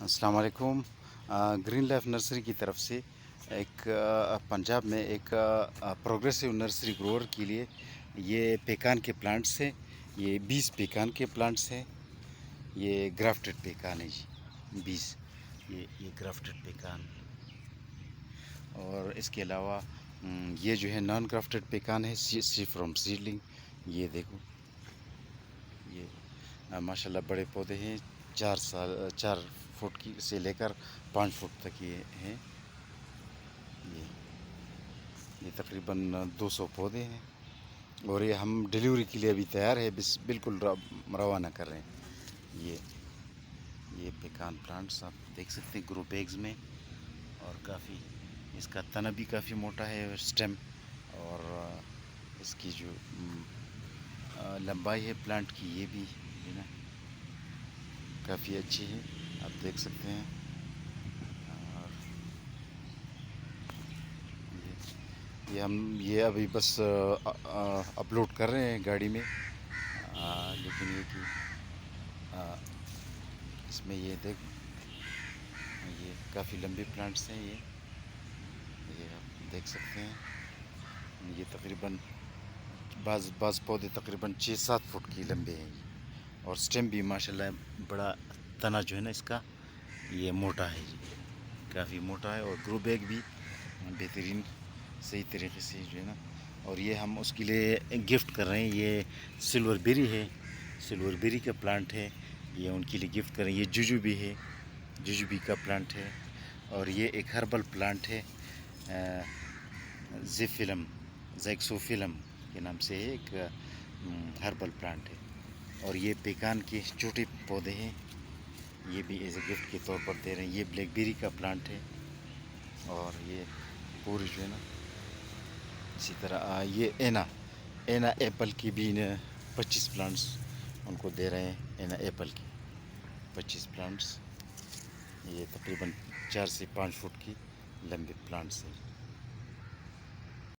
السلام علیکم۔ Green life nursery کی طرف سے ایک پنجاب میں ایک پروگریسو نرسری گروور کے لیے یہ پیکان کے پلانٹس ہیں۔ یہ 20 پیکان کے پلانٹس ہیں۔ یہ گرافٹڈ پیکان ہے جی 20۔ یہ گرافٹڈ پیکان، اور اس کے علاوہ یہ جو ہے نان گرافٹڈ پیکان ہے سی فرام سیڈلنگ۔ یہ دیکھو، یہ ماشاءاللہ بڑے پودے ہیں، 4 فٹ کی سے لے کر 5 فٹ تک یہ ہیں۔ یہ تقریباً 200 پودے ہیں، اور یہ ہم ڈیلیوری کے لیے ابھی تیار ہے، بالکل روانہ کر رہے ہیں۔ یہ پیکان پلانٹس آپ دیکھ سکتے ہیں گرو بیگز میں، اور کافی اس کا تنا بھی کافی موٹا ہے، سٹیم، اور اس کی جو لمبائی ہے پلانٹ کی یہ بھی ہے نا کافی اچھی ہے، آپ دیکھ سکتے ہیں۔ اور یہ ابھی بس اپلوڈ کر رہے ہیں گاڑی میں، لیکن یہ کہ اس میں یہ کافی لمبے پلانٹس ہیں۔ یہ آپ دیکھ سکتے ہیں، یہ تقریباً بعض پودے تقریباً 6-7 فٹ کی لمبے ہیں، اور سٹیم بھی ماشاءاللہ بڑا تنا جو ہے نا اس کا یہ موٹا ہے جی، کافی موٹا ہے، اور گرو بیگ بھی بہترین صحیح طریقے سے جو ہے نا۔ اور یہ ہم اس کے لیے گفٹ کر رہے ہیں، یہ سلور بیری ہے، سلور بیری کا پلانٹ ہے، یہ ان کے لیے گفٹ کر رہے ہیں۔ یہ جوجوبی ہے، جوجوبی کا پلانٹ ہے، اور یہ ایک ہربل پلانٹ ہے، زیکسوفلم کے نام سے ایک ہربل پلانٹ ہے، اور یہ پیکان کے چھوٹے پودے ہیں، یہ بھی ایز اے گفٹ کے طور پر دے رہے ہیں۔ یہ بلیک بیری کا پلانٹ ہے، اور یہ پوری جو ہے نا اسی طرح یہ اینا ایپل کی بھی 25 پلانٹس ان کو دے رہے ہیں، اینا ایپل کی 25 پلانٹس۔ یہ تقریباً 4 سے 5 فٹ کی لمبے پلانٹس ہیں۔